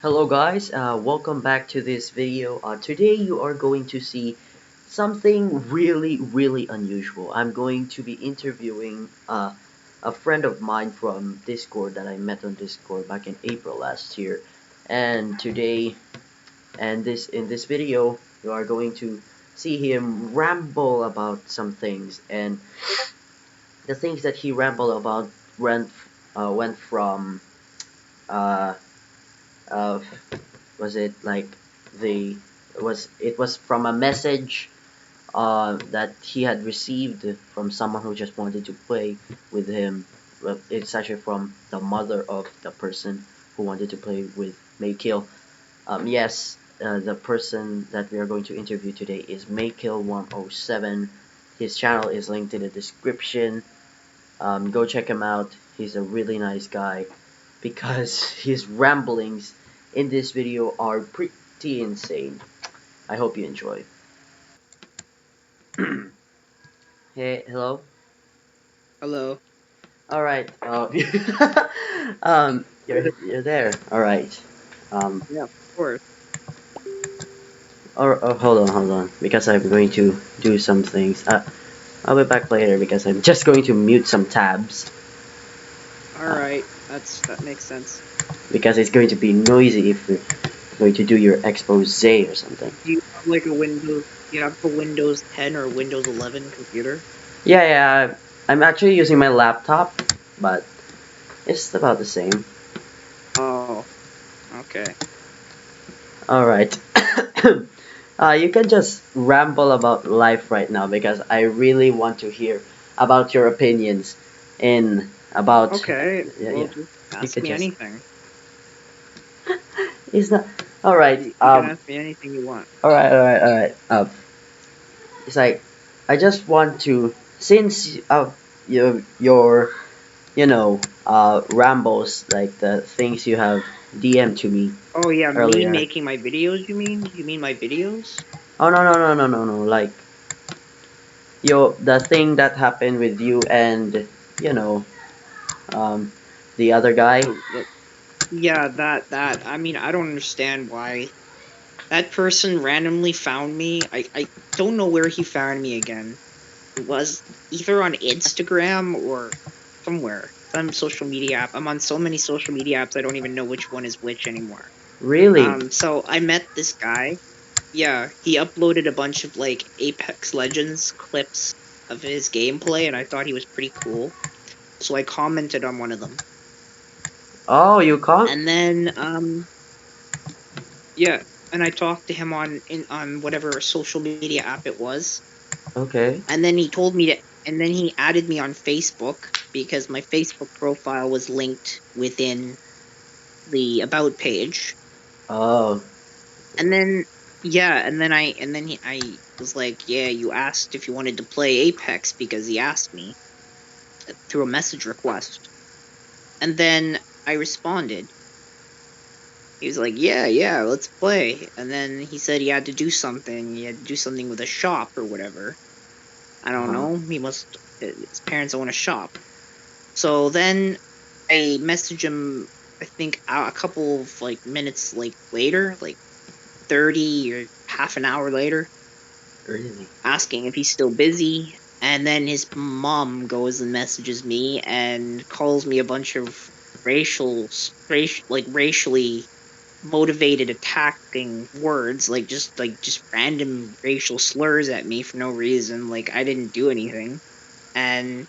Hello guys, welcome back to this video. Today you are going to see something really unusual. I'm going to be interviewing a friend of mine from Discord that I met on Discord back in April last year. And today and this in this video you are going to see him ramble about some things, and the things that he rambled about went from uh, uh, was it like the it was from a message that he had received from someone who just wanted to play with him. Well, it's actually from the mother of the person who wanted to play with Maykil. Yes, the person that we are going to interview today is Maykil107. His channel is linked in the description. Go check him out. He's a really nice guy because his ramblings in this video are pretty insane. I hope you enjoy. Hey, hello. Hello. All right. You're there. All right. Um, Yeah, of course. hold on, because I'm going to do some things. I'll be back later because I'm just going to mute some tabs. All right, that makes sense. Because it's going to be noisy if we're going to do your expose or something. Do you have like a Windows? You have a Windows 10 or Windows 11 computer? Yeah. I'm actually using my laptop, but it's about the same. Oh, okay. All right. You can just ramble about life right now because I really want to hear about your opinions in about. Okay. Yeah, Well, yeah. just You ask can me just. anything. It's not. All right. You can ask me anything you want. All right. It's like I just want to, since your rambles, like the things you have DM'd to me Oh yeah, me earlier. making my videos. You mean? You mean my videos? Oh no. Like the thing that happened with you and you know um the other guy. Oh, yeah. That. I mean, I don't understand why that person randomly found me. I don't know where he found me again. It was either on Instagram or somewhere, some social media app. I'm on so many social media apps I don't even know which one is which anymore. Really? So I met this guy. Yeah, he uploaded a bunch of like Apex Legends clips of his gameplay, and I thought he was pretty cool. So I commented on one of them, Oh, you can't. and then yeah, and I talked to him on whatever social media app it was. Okay. And then he told me to, and then he added me on Facebook because my Facebook profile was linked within the about page. Oh. And then, yeah, I was like, yeah, you asked if you wanted to play Apex because he asked me through a message request. And then I responded. He was like, yeah, let's play. And then he said he had to do something. He had to do something with a shop or whatever. I don't know. His parents own a shop. So then I message him, I think a couple of like minutes later, like 30 or half an hour later, Really? asking if he's still busy. And then his mom goes and messages me and calls me a bunch of racially motivated attacking words, like just random racial slurs at me for no reason, like I didn't do anything, and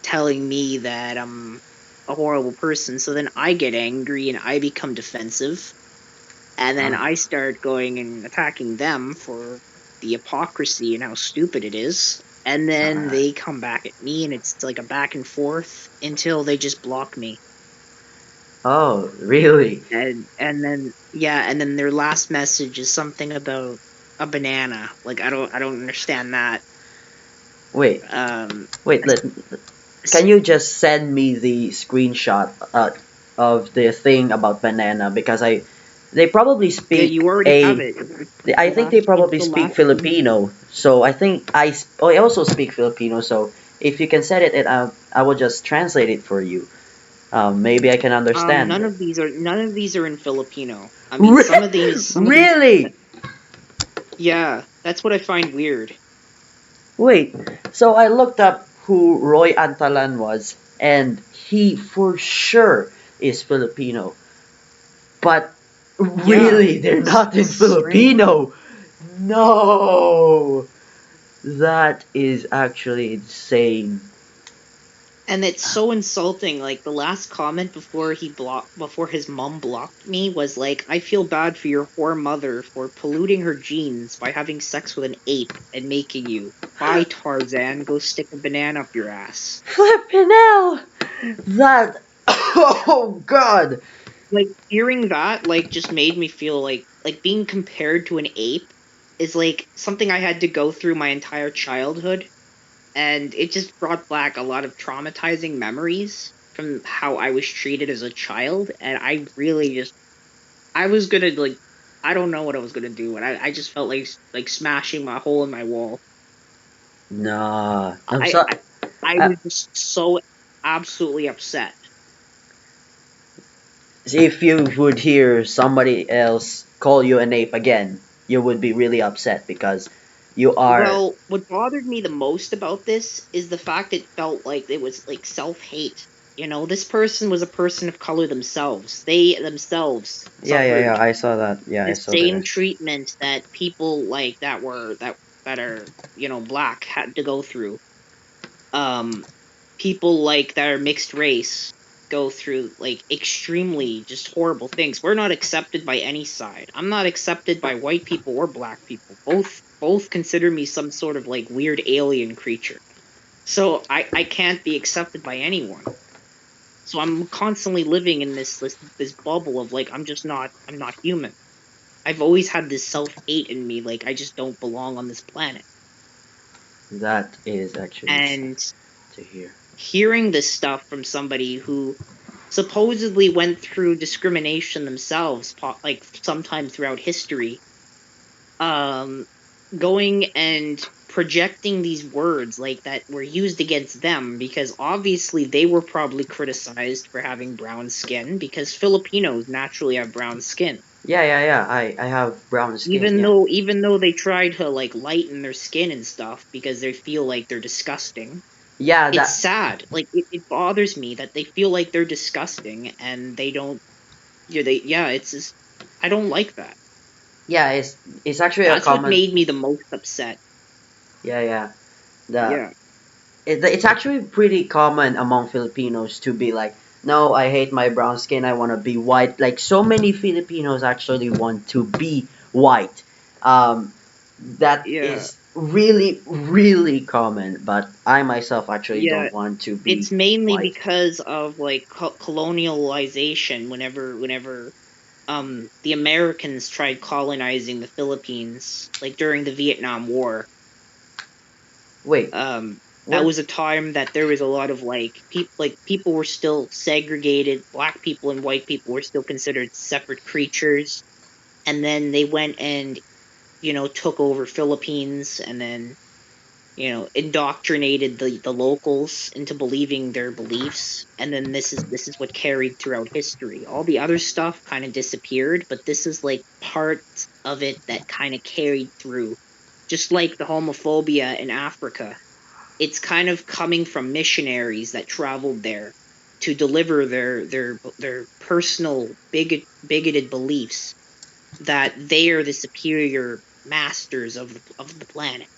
telling me that I'm a horrible person. So then I get angry and I become defensive, and then I start going and attacking them for the hypocrisy and how stupid it is. And then they come back at me, and it's like a back and forth until they just block me. Oh, really? And then their last message is something about a banana. Like I don't understand that. Wait. Um, Wait. Can you just send me the screenshot of the thing about banana, because they probably yeah, speak you already have a. it. I think they It's probably the speak last. Filipino, so I think I also speak Filipino. So if you can set it, I will just translate it for you. Maybe I can understand. None of these are in Filipino. I mean, some of these, Really? yeah, that's what I find weird. Wait, so I looked up who Roy Antalan was, and he for sure is Filipino. But Yeah, really, they're it's not in strange. Filipino. No, that is actually insane. And it's so insulting. Like the last comment before his mom blocked me was like, "I feel bad for your poor mother for polluting her genes by having sex with an ape and making you. Bye, Tarzan. Go stick a banana up your ass." Flippin' hell! That. Oh god! Like hearing that, like just made me feel like being compared to an ape is like something I had to go through my entire childhood, and it just brought back a lot of traumatizing memories from how I was treated as a child, and I really just I was gonna like I don't know what I was gonna do, and I just felt like smashing my hole in my wall. Nah, I'm I so. I, I Uh, was just so absolutely upset. if you would hear somebody else call you an ape again, you would be really upset because you are. Well, what bothered me the most about this is the fact it felt like it was like self-hate. You know, this person was a person of color themselves. They themselves Yeah, yeah, yeah. suffered I saw that. Yeah, I the saw same that. treatment that people like that are, black had to go through. Um People like that are mixed race go through like extremely just horrible things. We're not accepted by any side. I'm not accepted by white people or black people. Both consider me some sort of like weird alien creature. So I can't be accepted by anyone. So I'm constantly living in this bubble of like I'm not human. I've always had this self-hate in me, like I just don't belong on this planet. That is actually sad And to hear. hearing this stuff from somebody who supposedly went through discrimination themselves, like sometime throughout history, um, going and projecting these words like that were used against them because obviously they were probably criticized for having brown skin because Filipinos naturally have brown skin. Yeah, yeah, yeah. I have brown skin. Yeah. Even though they try to like lighten their skin and stuff because they feel like they're disgusting, Yeah, it's that. sad. Like it bothers me that they feel like they're disgusting and they don't. It's just I don't like that. Yeah, it's actually a That's what common. made me the most upset. Yeah, yeah. The Yeah, it's actually pretty common among Filipinos to be like, no, I hate my brown skin. I want to be white. Like so many Filipinos actually want to be white. Um, that yeah, is really really common. But I myself actually yeah. don't want to be It's mainly white. because of like colonialization. Whenever the Americans tried colonizing the Philippines, like during the Vietnam War, Wait, that what? was a time that there was a lot of people were still segregated. Black people and white people were still considered separate creatures, and then they went and took over Philippines, and then indoctrinated the locals into believing their beliefs, and then this is what carried throughout history. All the other stuff kind of disappeared, but this is like part of it that kind of carried through, just like the homophobia in Africa. It's kind of coming from missionaries that traveled there to deliver their personal bigoted beliefs that they are the superior masters of the planet.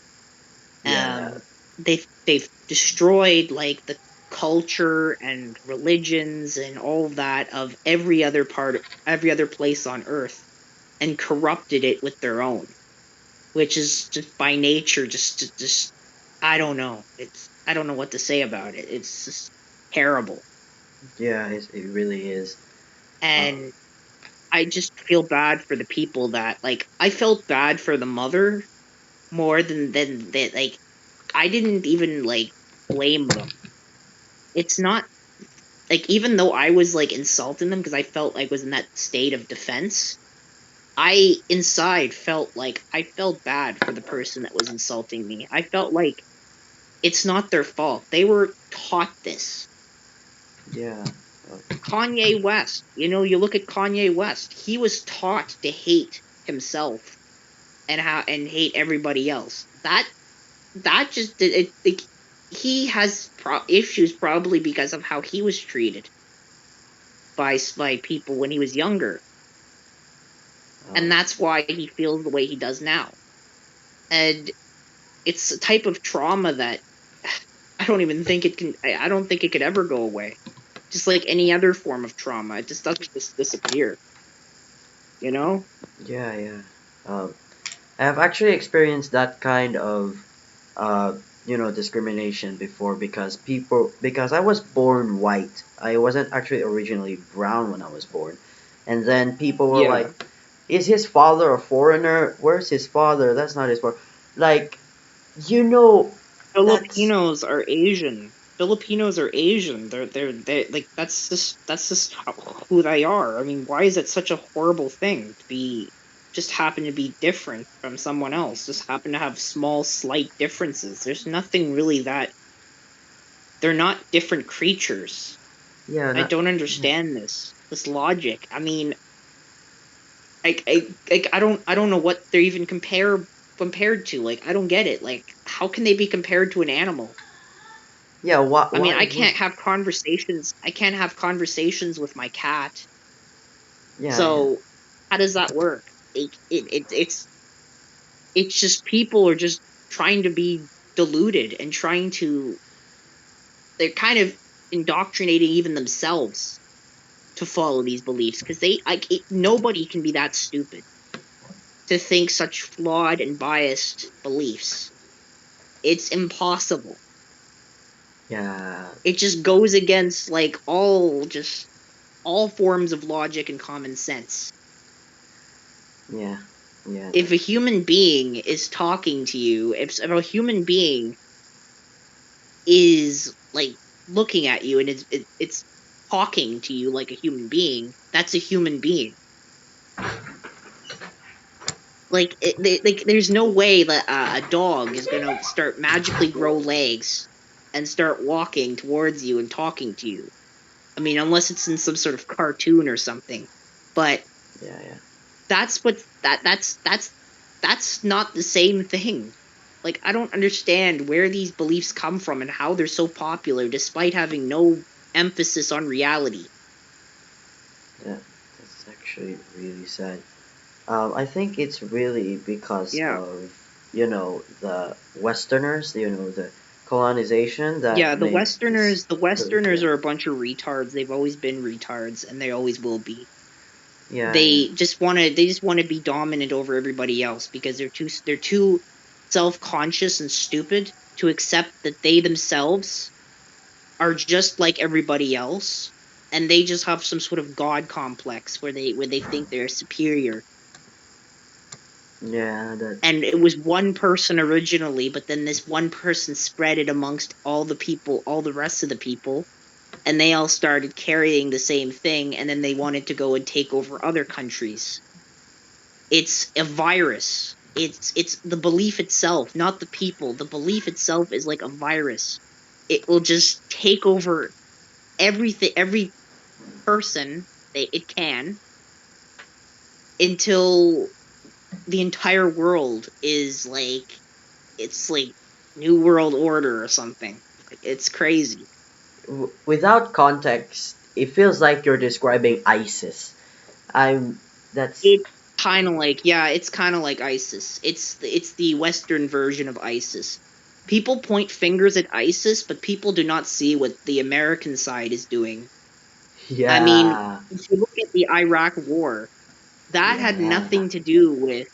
Yeah, They've destroyed like the culture and religions and all of that of every other place on Earth, and corrupted it with their own, which is just by nature just I don't know. I don't know what to say about it. It's just terrible. yeah, it really is. Uh, And I just feel bad for the people that like I felt bad for the mother more than that like I didn't even like blame them. It's not like even though I was like insulting them because I felt like was in that state of defense, I inside felt like I felt bad for the person that was insulting me. I felt like it's not their fault. They were taught this. yeah. Kanye West, you look at Kanye West. He was taught to hate himself and hate everybody else. That just he has issues probably because of how he was treated by people when he was younger, and Oh, that's why he feels the way he does now. And it's a type of trauma that I don't even think it can. I don't think it could ever go away. Just like any other form of trauma, it just doesn't just disappear. You know? yeah, yeah. Um, I've actually experienced that kind of, uh, discrimination before because I was born white. I wasn't actually originally brown when I was born, and then people were Yeah. like, "Is his father a foreigner? Where's his father? That's not his father." Like, you know, that's Filipinos are Asian. Filipinos are Asian. They're like that's just who they are. I mean, why is it such a horrible thing to be just happen to be different from someone else? Just happen to have small, slight differences. There's nothing really that they're not different creatures. yeah, I not don't yeah, understand this logic. I mean, I don't know what they're even compared to. Like, I don't get it. Like, how can they be compared to an animal? yeah. Why I mean, why I would can't have conversations. I can't have conversations with my cat. yeah yeah So how does that work? It's just people are just trying to be deluded and trying to. They're kind of indoctrinating even themselves to follow these beliefs because nobody can be that stupid to think such flawed and biased beliefs. It's impossible. yeah It just goes against like all forms of logic and common sense. yeah yeah If a human being is talking to you, if a human being is like looking at you and it's talking to you like a human being, that's a human being. Like there's no way that a dog is gonna start magically grow legs and start walking towards you and talking to you. I mean, unless it's in some sort of cartoon or something. But yeah yeah. that's not the same thing. Like, I don't understand where these beliefs come from and how they're so popular despite having no emphasis on reality. Yeah, that's actually really sad. I think it's really because Yeah. of, the Westerners, the colonization that Yeah, the made this Westerners the really, Westerners yeah. are a bunch of retards. They've always been retards and they always will be. Yeah, yeah. They just want to be dominant over everybody else because they're too self-conscious and stupid to accept that they themselves are just like everybody else, and they just have some sort of god complex where they think they're superior. Yeah, that, And it was one person originally, but then this one person spread it amongst all the people, all the rest of the people, and they all started carrying the same thing, and then they wanted to go and take over other countries. It's a virus. It's the belief itself, not the people. The belief itself is like a virus. It will just take over everything, every person it can, until the entire world is like it's like new world order or something. It's crazy. without context, it feels like you're describing ISIS. I'm, that's, It's kind of like, yeah, it's kind of like ISIS. It's the Western version of ISIS. People point fingers at ISIS, but people do not see what the American side is doing. I mean, yeah, if you look at the Iraq War, that yeah, had yeah. nothing to do with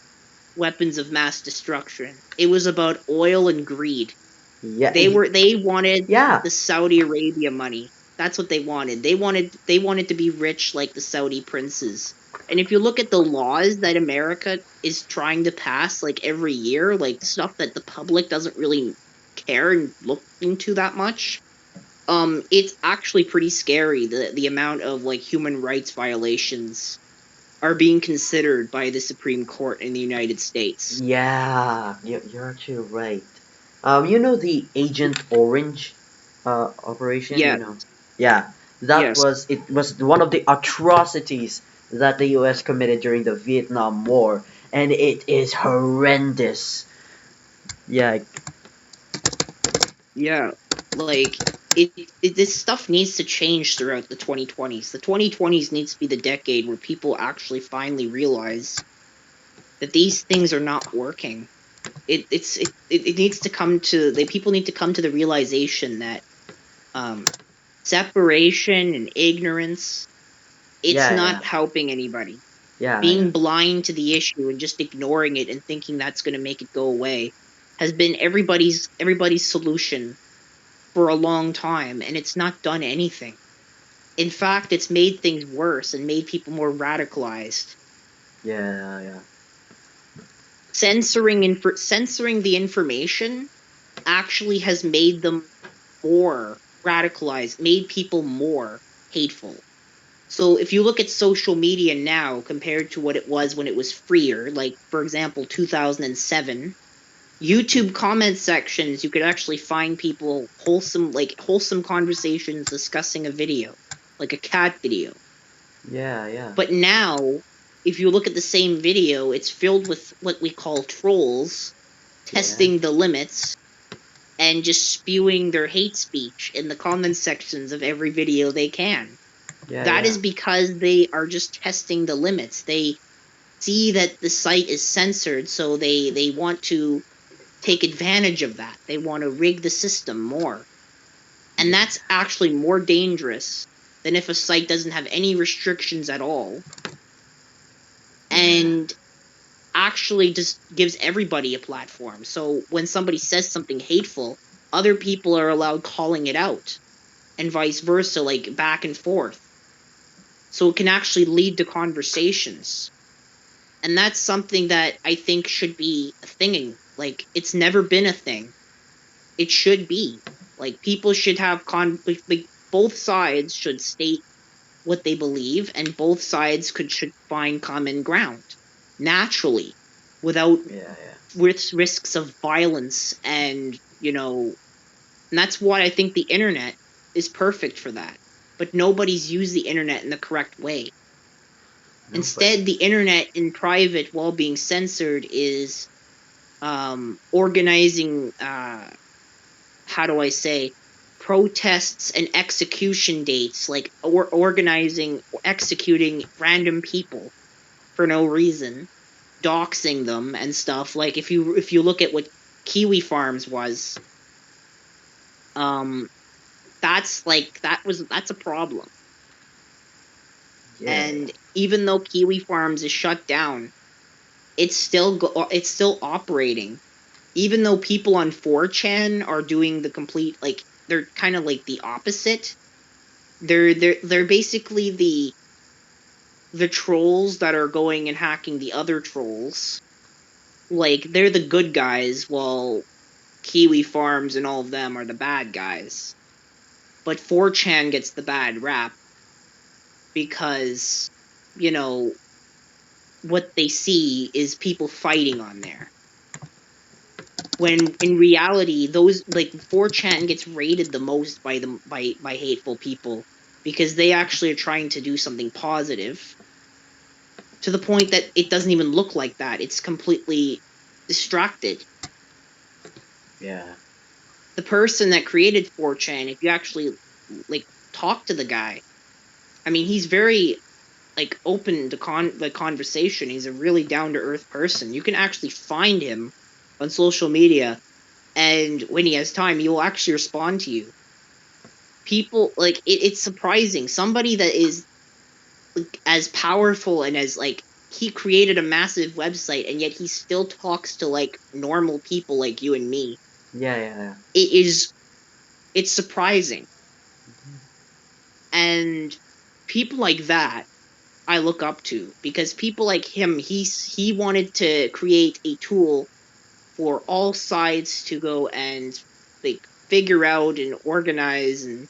weapons of mass destruction. It was about oil and greed. Yeah, They wanted yeah, the Saudi Arabia money. That's what they wanted. They wanted to be rich like the Saudi princes. And if you look at the laws that America is trying to pass like every year, like stuff that the public doesn't really care and look into that much, it's actually pretty scary the amount of like human rights violations are being considered by the Supreme Court in the United States. yeah. You're actually right. You know the Agent Orange operation, Yeah, Yeah. That Yes. was it was one of the atrocities that the U.S. committed during the Vietnam War, and it is horrendous. Yeah, Yeah. Like this stuff needs to change throughout the 2020s. The 2020s needs to be the decade where people actually finally realize that these things are not working. It needs to come to the people need to come to the realization that um separation and ignorance, it's yeah, yeah, not helping anybody. yeah, yeah, Being blind to the issue and just ignoring it and thinking that's going to make it go away has been everybody's solution for a long time, and it's not done anything. In fact, it's made things worse and made people more radicalized. yeah, yeah. Censoring the information actually has made them more radicalized, made people more hateful. So if you look at social media now compared to what it was when it was freer, like for example 2007, YouTube comment sections, you could actually find people wholesome conversations discussing a video, like a cat video. Yeah, yeah. But now, if you look at the same video, it's filled with what we call trolls Yeah, testing the limits and just spewing their hate speech in the comment sections of every video they can. yeah, That yeah, is because they are just testing the limits. They see that the site is censored, so they want to take advantage of that. They want to rig the system more. And yeah, that's actually more dangerous than if a site doesn't have any restrictions at all yeah, and actually just gives everybody a platform. So when somebody says something hateful, other people are allowed calling it out and vice versa, like back and forth. So it can actually lead to conversations. And that's something that I think should be a thing. Like it's never been a thing. It should be. Like people should have like both sides should state what they believe and both sides should find common ground naturally without yeah, risks of violence and that's why I think the internet is perfect for that. But nobody's used the internet in the correct way. nobody. Instead, the internet in private while being censored is organizing how do I say protests and execution dates, like organizing executing random people for no reason, doxing them and stuff. Like if you look at what Kiwi Farms was, um that's a problem. Yeah, And even though Kiwi Farms is shut down, it's still operating. Even though people on 4chan are doing the complete, like they're kind of like the opposite. They're basically the trolls that are going and hacking the other trolls. Like they're the good guys while Kiwi Farms and all of them are the bad guys. But 4chan gets the bad rap because, you know, what they see is people fighting on there. When in reality, those like 4chan gets rated the most by hateful people because they actually are trying to do something positive to the point that it doesn't even look like that. It's completely distracted. yeah, The person that created 4chan, if you actually like talk to the guy, I mean, he's very like open to the conversation. He's a really down to earth person. You can actually find him on social media, and when he has time, he will actually respond to you. People like it's surprising. Somebody that is like, as powerful and as like he created a massive website, and yet he still talks to like normal people like you and me. yeah, yeah, It is it's surprising, and people like that I look up to because people like him, he wanted to create a tool for all sides to go and like figure out and organize and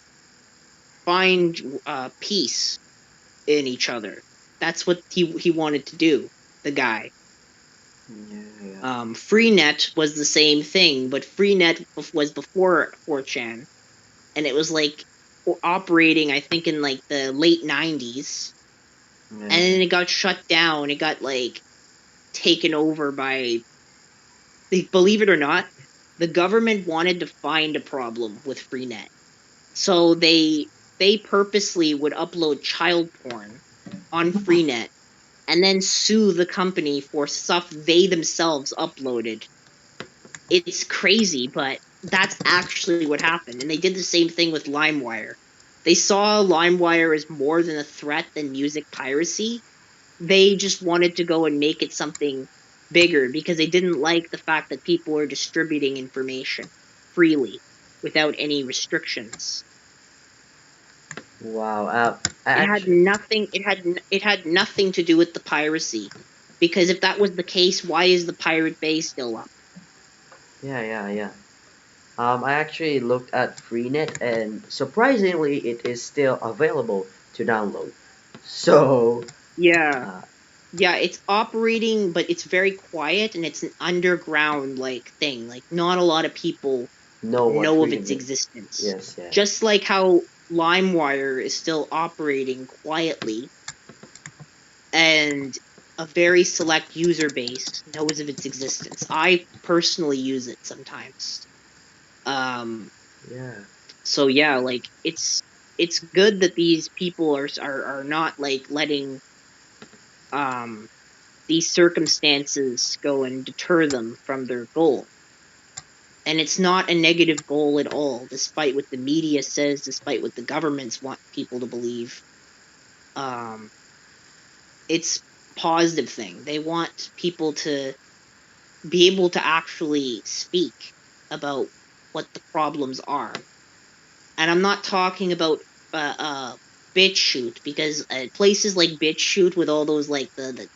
find peace in each other. That's what he wanted to do. The guy. yeah, yeah, Freenet was the same thing, but Freenet was before 4chan, and it was like operating, I think, in like the late 90s, Yeah. and then it got shut down. It got like taken over by, believe it or not, the government wanted to find a problem with Freenet. So they purposely would upload child porn on Freenet and then sue the company for stuff they themselves uploaded. It's crazy, but that's actually what happened. And they did the same thing with LimeWire. They saw LimeWire as more than a threat than music piracy. They just wanted to go and make it something bigger because they didn't like the fact that people were distributing information freely without any restrictions. Wow. I It had actually. nothing. It had nothing to do with the piracy, because if that was the case, why is the Pirate Bay still up? Yeah, yeah, yeah. I actually looked at Freenet, and surprisingly, it is still available to download. So, Yeah, uh, yeah. It's operating, but it's very quiet, and it's an underground like thing. Like not a lot of people know what know of Freenet its is. existence. Yes, yeah. Just like how LimeWire is still operating quietly, and a very select user base knows of its existence. I personally use it sometimes. Um, Yeah. so yeah, like it's good that these people are not like letting um these circumstances go and deter them from their goal. And it's not a negative goal at all, despite what the media says, despite what the governments want people to believe. Um, it's a positive thing. They want people to be able to actually speak about what the problems are. And I'm not talking about BitChute, because places like BitChute with all those like the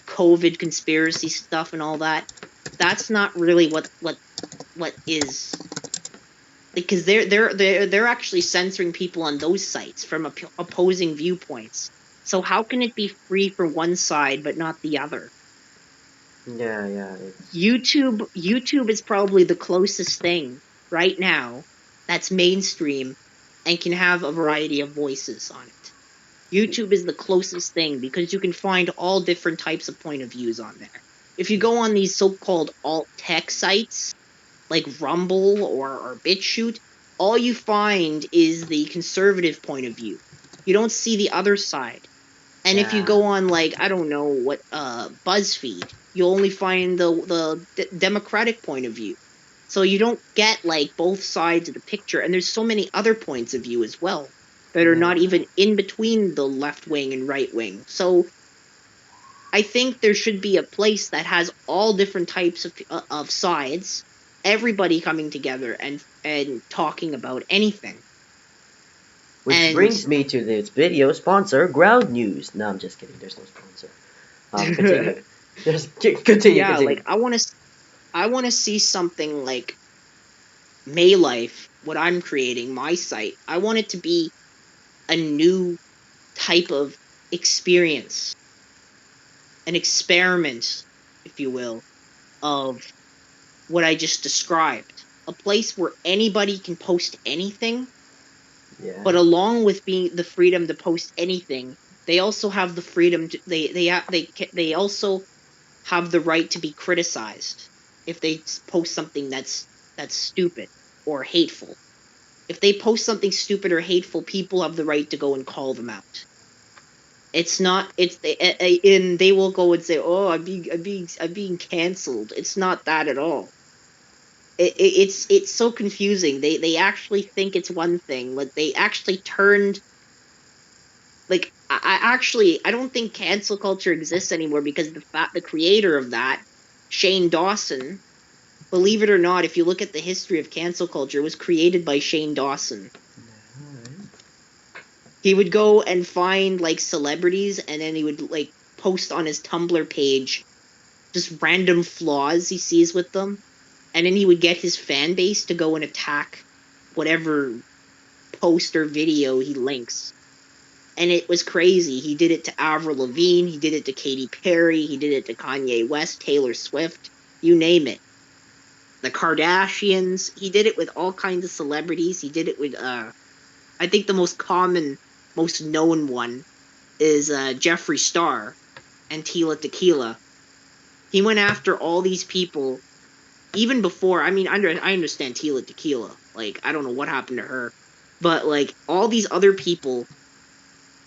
COVID conspiracy stuff and all that, that's not really what is, because they're actually censoring people on those sites from opposing viewpoints. So how can it be free for one side but not the other? Yeah, yeah. It's. YouTube is probably the closest thing right now that's mainstream and can have a variety of voices on it. YouTube is the closest thing because you can find all different types of point of views on there. If you go on these so-called alt tech sites like Rumble or BitChute, all you find is the conservative point of view. You don't see the other side. And if you Yeah. go on, like, I don't know what, BuzzFeed, you'll only find the democratic point of view. So you don't get like both sides of the picture, and there's so many other points of view as well that are Yeah. not even in between the left wing and right wing. So I think there should be a place that has all different types of sides, everybody coming together and talking about anything. Which And brings me to this video sponsor, Ground News. No, I'm just kidding. There's no sponsor. Continue. Just continue, yeah, continue. like I want to see something like Maylife, what I'm creating, my site. I want it to be a new type of experience, an experiment, if you will, of what I just described. A place where anybody can post anything, Yeah. but along with being the freedom to post anything, they also have the freedom to they also have the right to be criticized if they post something that's stupid or hateful. If they post something stupid or hateful, people have the right to go and call them out. It's not. And they will go and say, "Oh, I'm being canceled." It's not that at all. It's so confusing. They actually think it's one thing. Like they actually turned. Like I don't think cancel culture exists anymore because the creator of that, Shane Dawson, believe it or not, if you look at the history of cancel culture, it was created by Shane Dawson. He would go and find like celebrities, and then he would like post on his Tumblr page just random flaws he sees with them, and then he would get his fan base to go and attack whatever post or video he links. And it was crazy. He did it to Avril Lavigne, he did it to Katy Perry, he did it to Kanye West, Taylor Swift, you name it. The Kardashians. He did it with all kinds of celebrities. He did it with I I think the most common, most known one is Jeffree Star and Tila Tequila. He went after all these people even before. I mean, I understand Tila Tequila. Like, I don't know what happened to her, but like all these other people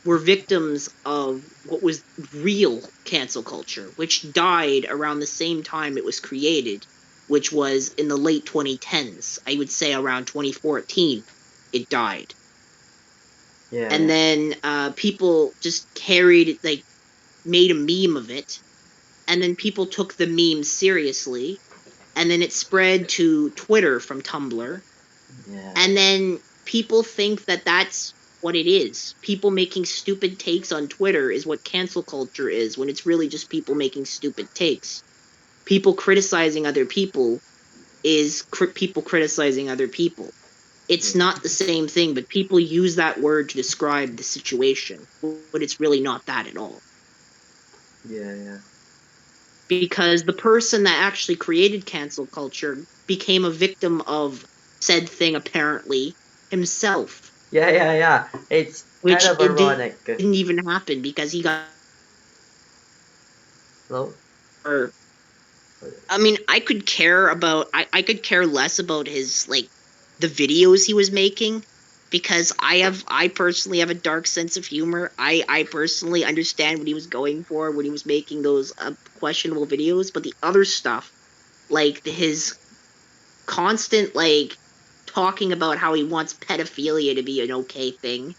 were victims of what was real cancel culture, which died around the same time it was created, which was in the late 2010s. I would say around 2014, it died. Yeah, And yeah. then people just carried, like, made a meme of it, and then people took the meme seriously, and then it spread to Twitter from Tumblr, Yeah. and then people think that that's what it is. People making stupid takes on Twitter is what cancel culture is, when it's really just people making stupid takes. People criticizing other people is people criticizing other people. It's Yeah. not the same thing, but people use that word to describe the situation, but it's really not that at all. Yeah, yeah. Because the person that actually created cancel culture became a victim of said thing, apparently, himself, Yeah, yeah, yeah. It's kind which of it ironic. didn't even happen because he got. Hello? Or, I mean, I could care less about his, like, the videos he was making, because I personally have a dark sense of humor. I personally understand what he was going for when he was making those questionable videos, but the other stuff, like his constant, like, talking about how he wants pedophilia to be an okay thing,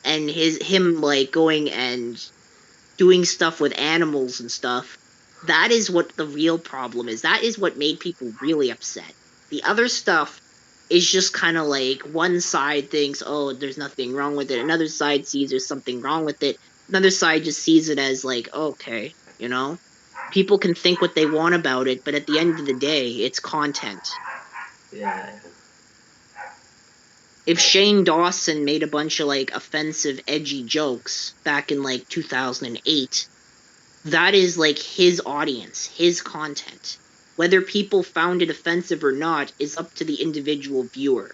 and him like going and doing stuff with animals and stuff, that is what the real problem is. That is what made people really upset. The other stuff is just kind of like one side thinks, oh, there's nothing wrong with it. Another side sees there's something wrong with it. Another side just sees it as like, okay, you know? People can think what they want about it, but at the end of the day, it's content. Yeah, If Shane Dawson made a bunch of like offensive, edgy jokes back in like 2008, that is like his audience, his content. Whether people found it offensive or not is up to the individual viewer.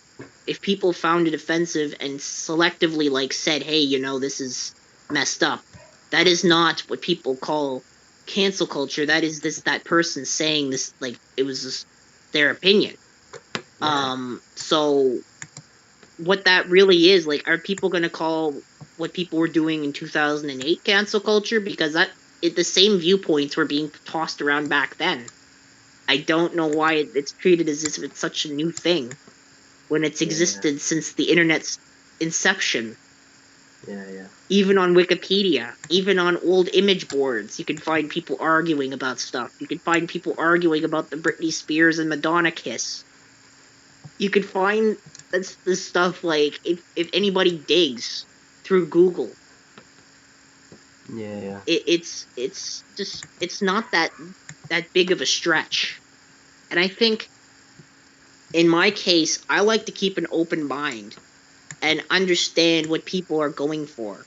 If people found it offensive and selectively like said, hey, this is messed up, that is not what people call cancel culture. That is that person saying this, like, it was just their opinion. yeah. So what that really is, like, are people going to call what people were doing in 2008 cancel culture? Because the same viewpoints were being tossed around back then. I don't know why it's treated as if it's such a new thing when it's Yeah, existed since the internet's inception. yeah, yeah. Even on Wikipedia, even on old image boards, you can find people arguing about stuff. You can find people arguing about the Britney Spears and Madonna kiss. You could find this stuff, like, if anybody digs through Google, Yeah, yeah. it's just, it's not that big of a stretch. And I think in my case, I like to keep an open mind and understand what people are going for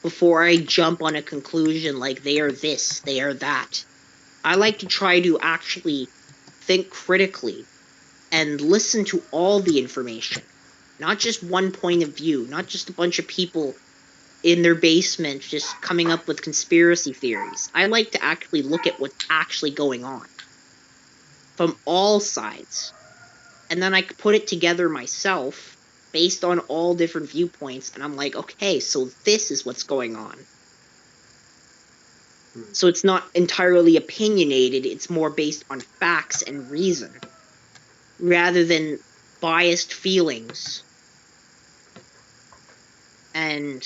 before I jump on a conclusion like they are this, they are that. I like to try to actually think critically and listen to all the information, not just one point of view, not just a bunch of people in their basement just coming up with conspiracy theories. I like to actually look at what's actually going on from all sides. And then I put it together myself based on all different viewpoints. And I'm like, okay, so this is what's going on. Hmm. So it's not entirely opinionated, it's more based on facts and reason rather than biased feelings. And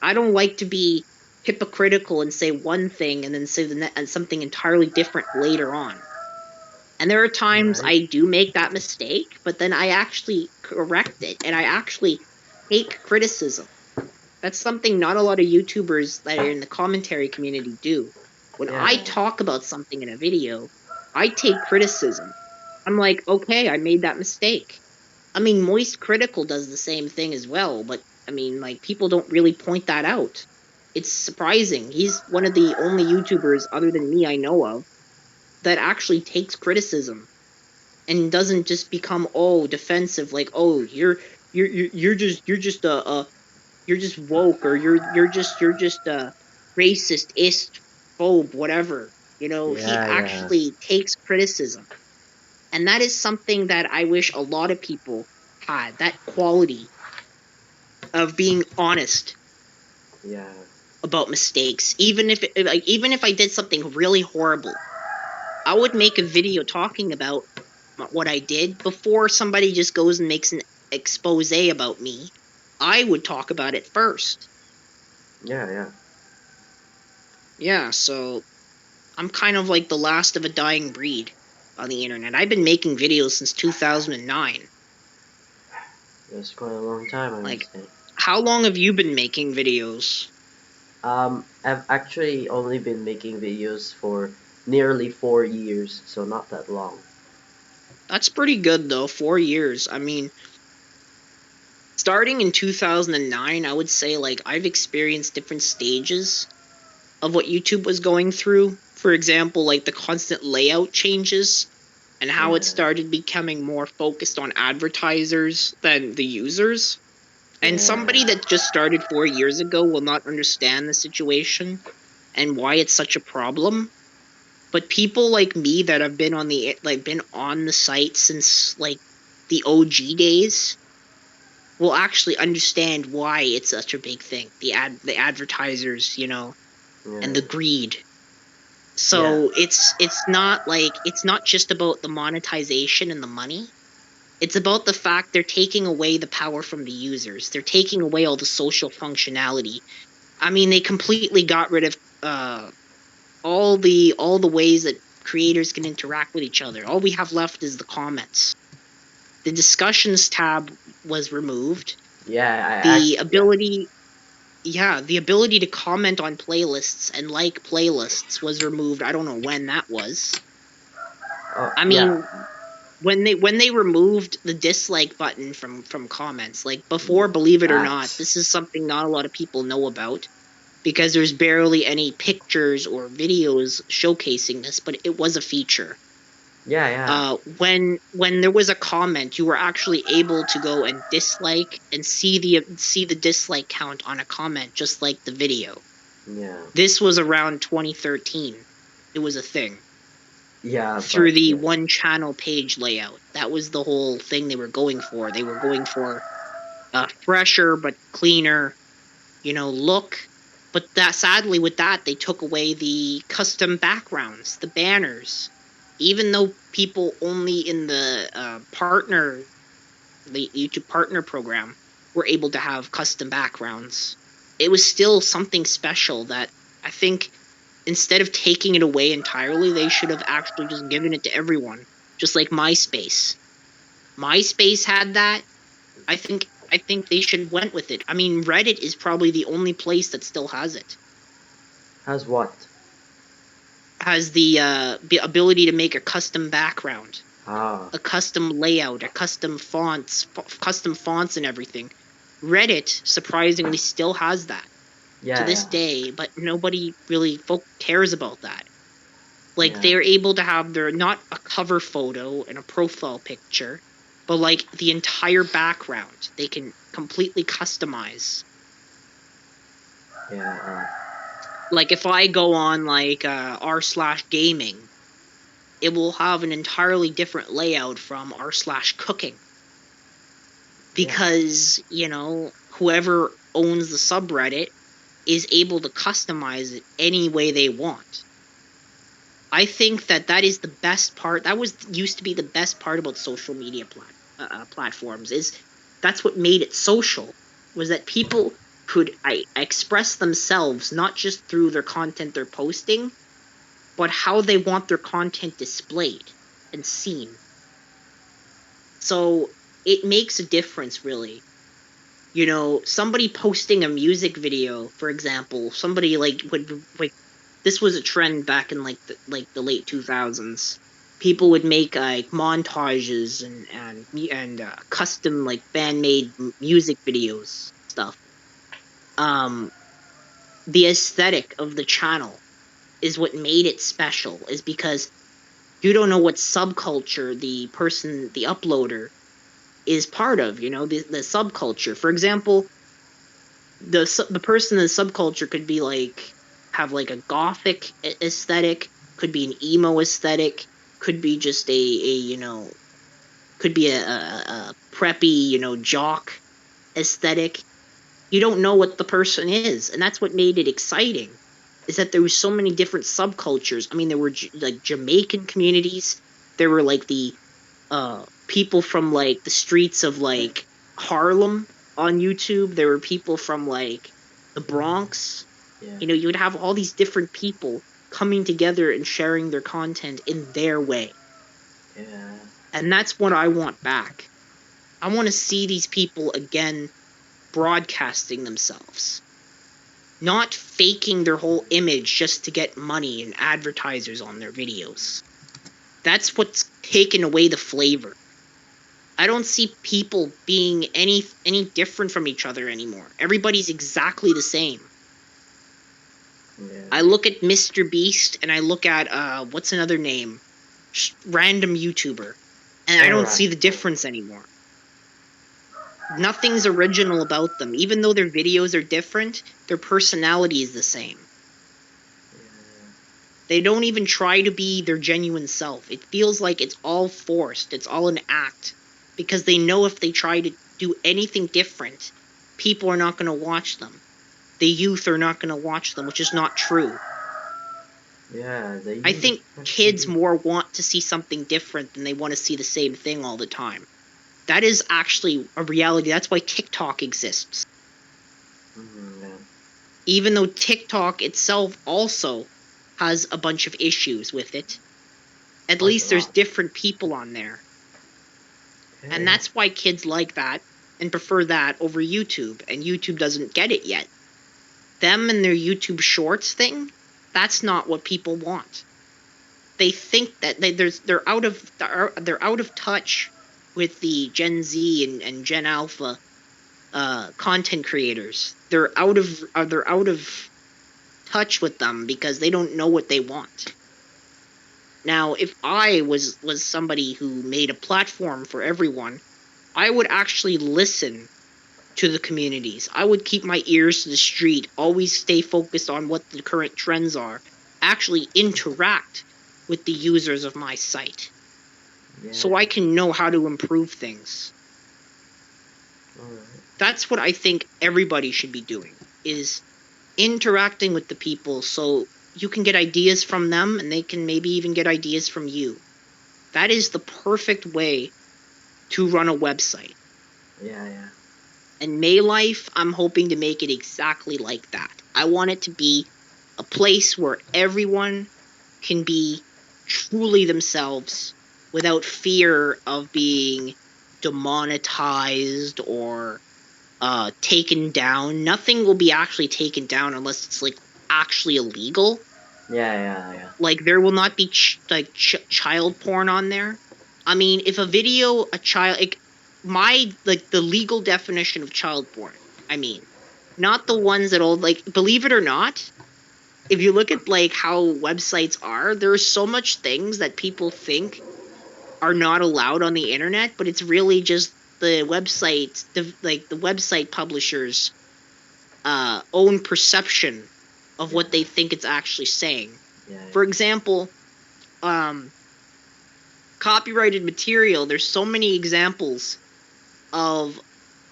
I don't like to be hypocritical and say one thing and then say something entirely different later on. And there are times Right. I do make that mistake, but then I actually correct it and I actually take criticism. That's something not a lot of YouTubers that are in the commentary community do. When Yeah, I talk about something in a video, I take criticism. I'm like, okay, I made that mistake. I mean, Moist Critical does the same thing as well, but I mean, like, people don't really point that out. It's surprising. He's one of the only YouTubers other than me I know of that actually takes criticism and doesn't just become, oh, defensive, like, oh, you're just woke, or you're just a racist, phobe, whatever. He Yeah, yeah, actually takes criticism, and that is something that I wish a lot of people had, that quality of being honest yeah, about mistakes. Even if I did something really horrible, I would make a video talking about what I did before somebody just goes and makes an expose about me. I would talk about it first. yeah, yeah. Yeah, so I'm kind of like the last of a dying breed on the internet. I've been making videos since 2009. That's quite a long time, I must Like, say. how long have you been making videos? I've actually only been making videos for nearly 4 years, so not that long. That's pretty good though, 4 years. I mean, starting in 2009, I would say like I've experienced different stages of what YouTube was going through. For example, like the constant layout changes and how it Yeah, started becoming more focused on advertisers than the users. And somebody yeah, that just started 4 years ago will not understand the situation and why it's such a problem. But people like me that have been on the site since like the OG days will actually understand why it's such a big thing. The advertisers, and yeah, the greed. yeah. So it's not just about the monetization and the money. It's about the fact they're taking away the power from the users. They're taking away all the social functionality. I mean, they completely got rid of all the ways that creators can interact with each other. All we have left is the comments. The discussions tab was removed. Yeah, The yeah. ability Yeah, the ability to comment on playlists and like playlists was removed. I don't know when that was. I Yeah. mean, when they removed the dislike button from comments, like before, believe it or not, That's. this is something not a lot of people know about because there's barely any pictures or videos showcasing this, but it was a feature. Yeah, yeah. When there was a comment, you were actually able to go and dislike and see the dislike count on a comment, just like the video. Yeah. This was around 2013. It was a thing Yeah, but through the yeah. one channel page layout. That was the whole thing they were going for. They were going for a fresher but cleaner, look. But that sadly with that they took away the custom backgrounds, the banners. Even though people only in the YouTube partner program were able to have custom backgrounds, it was still something special that I think instead of taking it away entirely, they should have actually just given it to everyone, just like MySpace. MySpace had that. I think they should have went with it. I mean, Reddit is probably the only place that still has it. Has what? Has the ability to make a custom background, Ah. a custom layout, a custom fonts and everything. Reddit surprisingly still has that to Yeah, this yeah. day, but nobody really cares about that. Like Yeah. they're able to have their not a cover photo and a profile picture, but like the entire background they can completely customize. Yeah. Like if I go on like r/gaming, it will have an entirely different layout from r/cooking Yeah. because whoever owns the subreddit is able to customize it any way they want. I think that is the best part. That was used to be the best part about social media platforms. Is That's what made it social, was that people could express themselves not just through their content they're posting, but how they want their content displayed and seen. So it makes a difference, really. Somebody posting a music video, for example, somebody like would like this was a trend back in like the late 2000s. People would make like montages and custom like fan made music videos stuff. Um, the aesthetic of the channel is what made it special. Is because you don't know what subculture the uploader is part of, you know, the subculture. For example, the person in the subculture could be like, have like a gothic aesthetic, could be an emo aesthetic, could be just you know, could be a preppy, you know, jock aesthetic. You don't know what the person is, and that's what made it exciting, is that there was so many different subcultures. I mean, there were like Jamaican communities, there were like the people from like the streets of like Harlem on YouTube, there were people from like the Bronx. Yeah. You know, you would have all these different people coming together and sharing their content in their way. Yeah. And that's what I want back. I want to see these people again broadcasting themselves, not faking their whole image just to get money and advertisers on their videos. That's what's taken away the flavor. I don't see people being any different from each other anymore. Everybody's exactly the same. Yeah. I look at Mr. Beast and I look at what's another name? Random YouTuber. And I don't see the difference anymore. Nothing's original about them. Even though their videos are different, their personality is the same. They don't even try to be their genuine self. It feels like it's all forced. It's all an act. Because they know if they try to do anything different, people are not going to watch them. The youth are not going to watch them, which is not true. Yeah, I think kids more want to see something different than they want to see the same thing all the time. That is actually a reality. That's why TikTok exists. Yeah. Even though TikTok itself also has a bunch of issues with it, at least there's different people on there. Okay. And that's why kids like that and prefer that over YouTube, and YouTube doesn't get it yet. Them and their YouTube Shorts thing, that's not what people want. They think that they're out of touch with the Gen Z and Gen Alpha content creators. They're out of touch with them because they don't know what they want. Now, if I was somebody who made a platform for everyone, I would actually listen to the communities. I would keep my ears to the street, always stay focused on what the current trends are, actually interact with the users of my site. Yeah. So I can know how to improve things. Right. That's what I think everybody should be doing, is interacting with the people so you can get ideas from them and they can maybe even get ideas from you. That is the perfect way to run a website. Yeah. And Maylife, I'm hoping to make it exactly like that. I want it to be a place where everyone can be truly themselves without fear of being demonetized or taken down. Nothing will be actually taken down unless it's like actually illegal. Yeah. Like there will not be child porn on there. I mean, if a video, a child, the legal definition of child porn. I mean, not the ones that all believe it or not, if you look at like how websites are, there's so much things that people think are not allowed on the internet, but it's really just the website, the website publishers' own perception of what they think it's actually saying. Yeah. For example, copyrighted material, there's so many examples of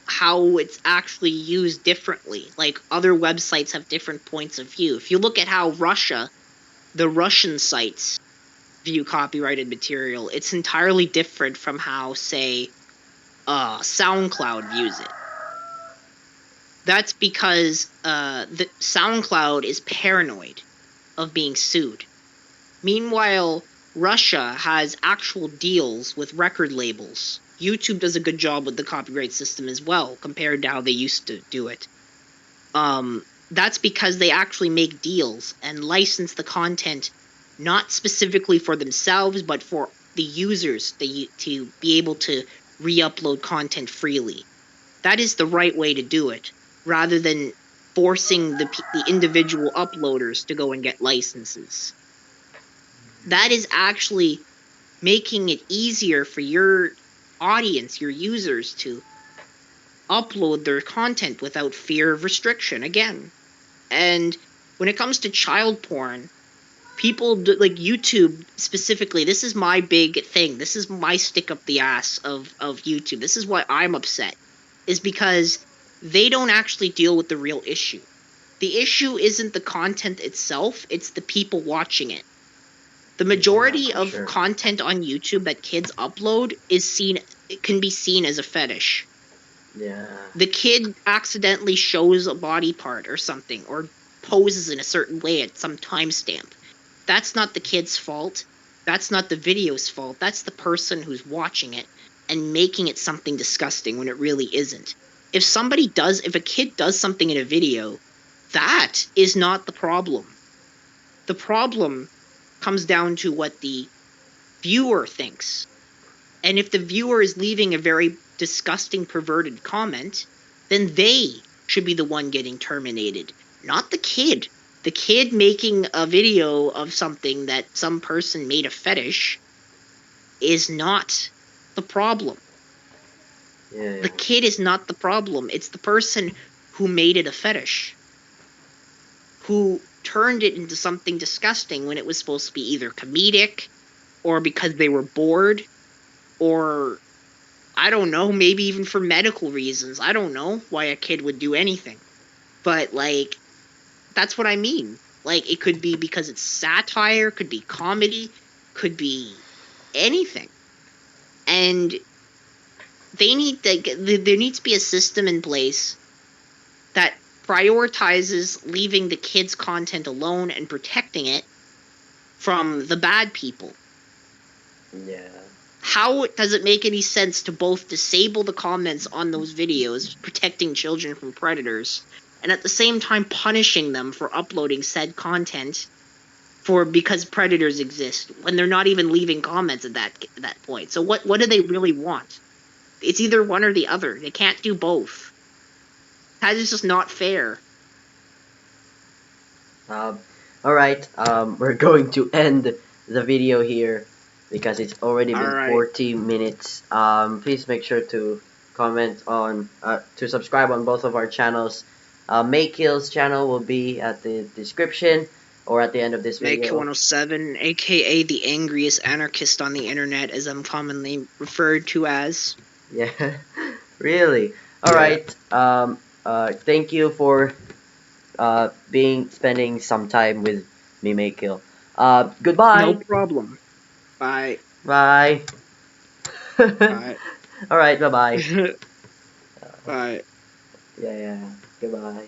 how it's actually used differently. Like other websites have different points of view. If you look at how the Russian sites view copyrighted material, it's entirely different from how, say, SoundCloud views it. That's because the SoundCloud is paranoid of being sued. Meanwhile, Russia has actual deals with record labels. YouTube does a good job with the copyright system as well, compared to how they used to do it. That's because they actually make deals and license the content not specifically for themselves, but for the users to be able to re-upload content freely. That is the right way to do it, rather than forcing the individual uploaders to go and get licenses. That is actually making it easier for your audience, your users, to upload their content without fear of restriction again. And when it comes to child porn, people like YouTube specifically, this is my big thing. This is my stick up the ass of YouTube. This is why I'm upset, is because they don't actually deal with the real issue. The issue isn't the content itself, it's the people watching it. The Yeah, majority for of sure. content on YouTube that kids upload it can be seen as a fetish. Yeah. The kid accidentally shows a body part or something, or poses in a certain way at some timestamp. That's not the kid's fault. That's not the video's fault. That's the person who's watching it and making it something disgusting when it really isn't. If a kid does something in a video, that is not the problem. The problem comes down to what the viewer thinks. And if the viewer is leaving a very disgusting, perverted comment, then they should be the one getting terminated, not the kid. The kid making a video of something that some person made a fetish is not the problem. Yeah, The yeah. kid is not the problem. It's the person who made it a fetish, who turned it into something disgusting when it was supposed to be either comedic or because they were bored, or I don't know, maybe even for medical reasons. I don't know why a kid would do anything. But, like, that's what I mean. Like, it could be because it's satire, could be comedy, could be anything. And there needs to be a system in place that prioritizes leaving the kids' content alone and protecting it from the bad people. Yeah. How does it make any sense to both disable the comments on those videos protecting children from predators, and at the same time punishing them for uploading said content because predators exist when they're not even leaving comments at that point? So what do they really want? It's either one or the other. They can't do both. That is just not fair. Um, all right. We're going to end the video here because it's already All been right. 40 minutes. Please make sure to comment on to subscribe on both of our channels. Maykil's channel will be at the description or at the end of this video. Maykil107, aka the angriest anarchist on the internet, as I'm commonly referred to as. Yeah, really. All Yeah. right. Thank you for being spending some time with me, Maykil. No Goodbye. problem. Bye. Bye. Bye. All right. Bye bye. Bye. Yeah, yeah. Goodbye.